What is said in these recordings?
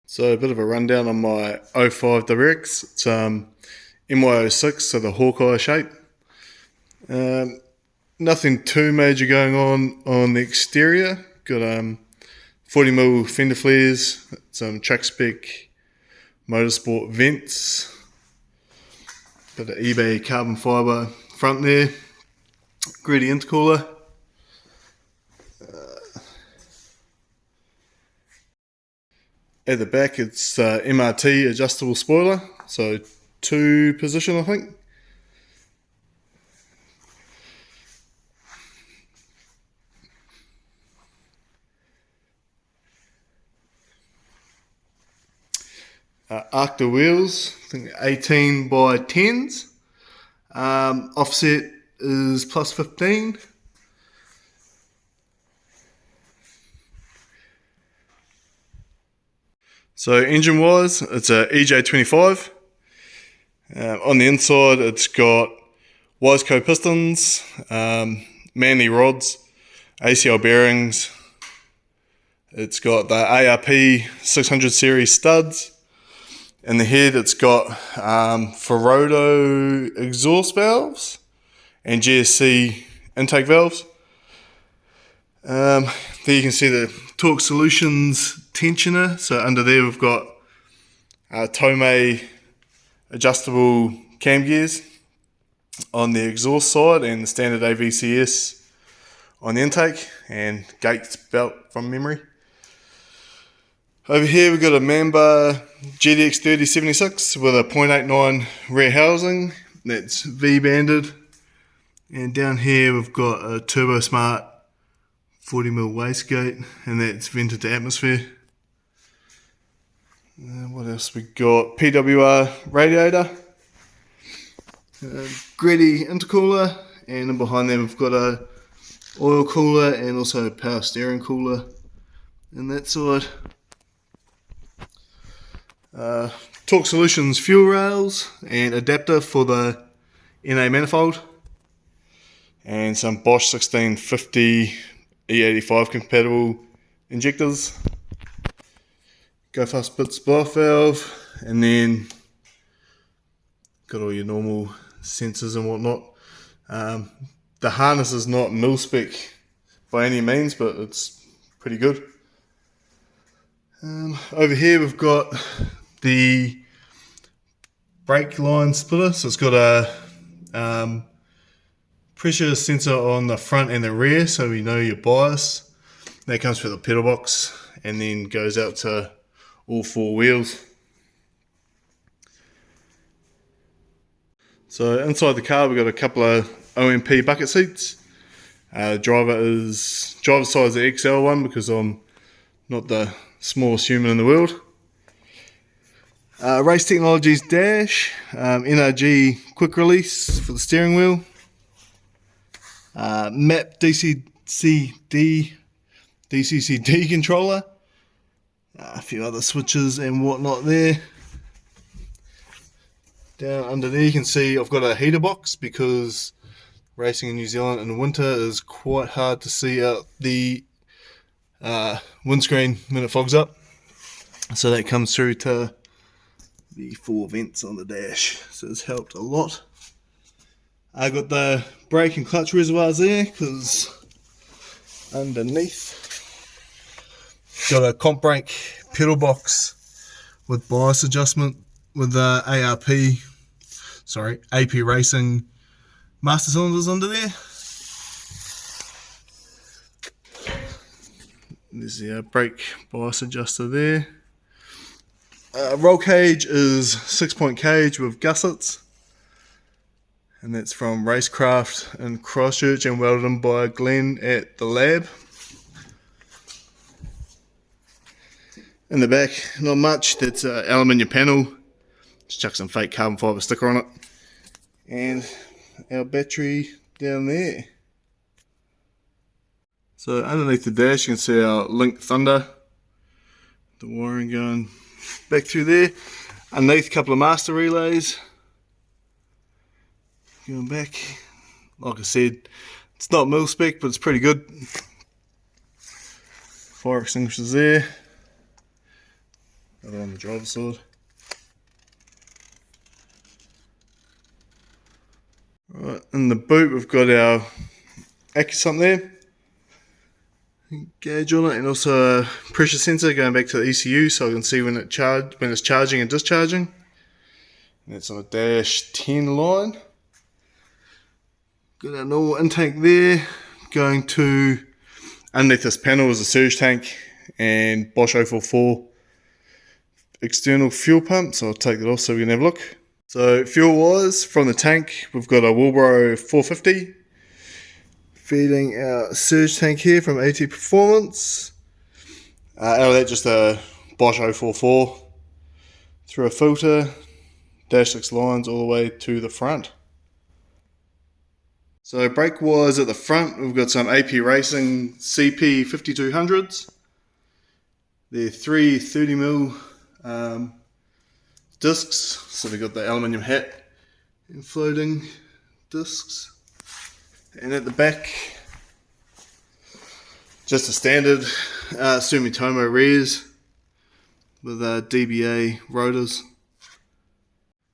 So a bit of a rundown on my '05 WRX. It's MY06, so the Hawkeye shape. Um, Nothing too major going on the exterior. Got 40mm fender flares, some track spec motorsport vents, bit of eBay carbon fibre front there, gritty intercooler. At the back, it's MRT adjustable spoiler, so 2 position, I think. Arcta wheels, I think 18 by 10s. Offset is plus 15. So engine wise, it's a EJ25. On the inside, it's got Wiseco pistons, Manley rods, ACL bearings. It's got the ARP 600 series studs. In the head, it's got Ferodo exhaust valves and GSC intake valves. There you can see the Torque Solutions tensioner. So under there, we've got Tomei adjustable cam gears on the exhaust side and the standard AVCS on the intake, and Gates belt from memory. Over here we've got a Mamba GDX 3076 with a 0.89 rear housing that's V-banded, and down here we've got a Turbo Smart 40mm wastegate, and that's vented to atmosphere. What else we got? PWR radiator, gritty intercooler, and then behind them we've got a oil cooler and also a power steering cooler in that side. Torque Solutions fuel rails and adapter for the NA manifold, and some Bosch 1650 E85 compatible injectors. Go Fast Bits blow-off valve, and then got all your normal sensors and whatnot. The harness is not mil-spec by any means, but it's pretty good. Over here we've got the brake line splitter, so it's got a pressure sensor on the front and the rear, so we know your bias. That comes through the pedal box and then goes out to all 4 wheels. So inside the car we've got a couple of OMP bucket seats. Driver side is the XL one because I'm not the smallest human in the world. Race Technologies dash, NRG quick release for the steering wheel, MAP DCCD controller, a few other switches and whatnot there. Down under there you can see I've got a heater box because racing in New Zealand in the winter is quite hard to see out the windscreen when it fogs up. So that comes through to the 4 vents on the dash, so it's helped a lot. I got the brake and clutch reservoirs there because underneath got a comp brake pedal box with bias adjustment with the AP Racing master cylinders under there. There's the brake bias adjuster there. Roll cage is 6-point cage with gussets, and that's from Racecraft in Christchurch and welded in by Glenn at the lab. In the back, not much, that's an aluminium panel, just chuck some fake carbon fibre sticker on it, and our battery down there. So underneath the dash you can see our Link Thunder, the wiring going back through there. Underneath, a couple of master relays going back. Like I said, it's not mil spec, but it's pretty good. Fire extinguishers there. Other on the driver's side. Right, in the boot we've got our AccuSump there, gauge on it, and also a pressure sensor going back to the ECU so I can see when it's charging and discharging. And it's on a dash 10 line. Got our normal intake there. Going to underneath this panel is a surge tank and Bosch 044 external fuel pump. So I'll take that off so we can have a look. So fuel wise, from the tank we've got a Subaru 450 feeding our surge tank here from AT Performance. Out of that just a Bosch 044 through a filter, dash 6 lines all the way to the front. So brake wise at the front we've got some AP Racing CP 5200s. They're 3 30mm discs, so we've got the aluminium hat and floating discs. And at the back, just a standard Sumitomo rears with DBA rotors.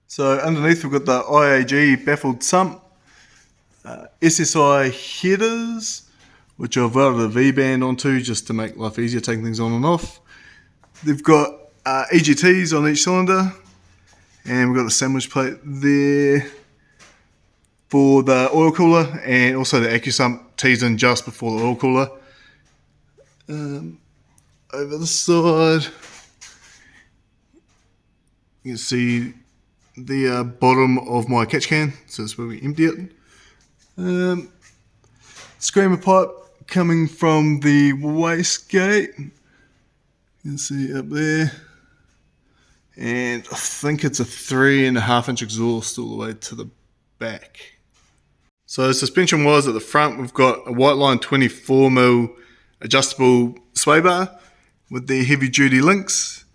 So underneath we've got the IAG baffled sump, SSI headers, which I've welded a V-band onto just to make life easier taking things on and off. They've got EGTs on each cylinder, and we've got a sandwich plate there for the oil cooler, and also the AccuSump tees in just before the oil cooler. Over the side, you can see the bottom of my catch can, so that's where we empty it. Screamer pipe coming from the wastegate, you can see up there, and I think it's a 3.5-inch exhaust all the way to the back. So suspension wise at the front we've got a white line 24mm adjustable sway bar with the heavy duty links.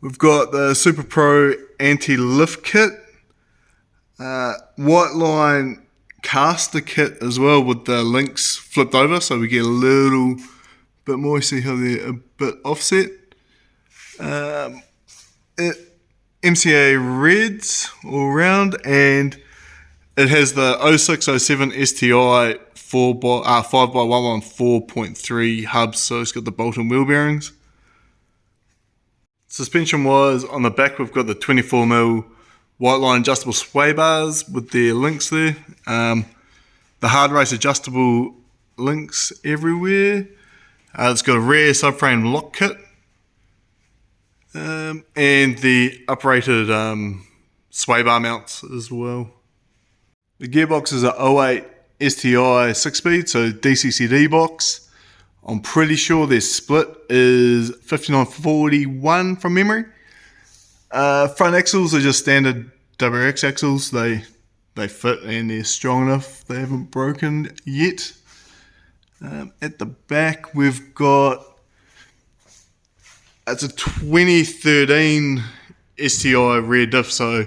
We've got the Super Pro anti-lift kit, white line caster kit as well with the links flipped over so we get a little bit more. You see how they're a bit offset. MCA reds all around, and it has the 0607 STI 5x114 4.3 hubs, so it's got the bolt and wheel bearings. Suspension wise, on the back we've got the 24mm white line adjustable sway bars with their links there. The hard race adjustable links everywhere. It's got a rear subframe lock kit. And the uprated sway bar mounts as well. The gearbox is a 08 STI 6-speed, so DCCD box. I'm pretty sure their split is 5941 from memory. Front axles are just standard WRX axles. They fit and they're strong enough. They haven't broken yet. At the back we've got, it's a 2013 STI rear diff, so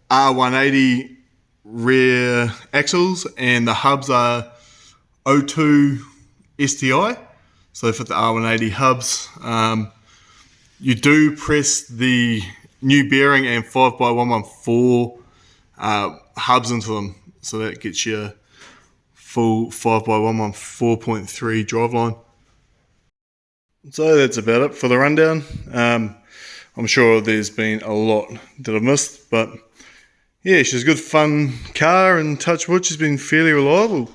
R180 rear axles, and the hubs are 02 STI, so they fit the R180 hubs. You do press the new bearing and 5x114 hubs into them, so that gets you full 5x114 4.3 driveline. So that's about it for the rundown. I'm sure there's been a lot that I've missed, but yeah, she's a good fun car, and touch wood, she's been fairly reliable.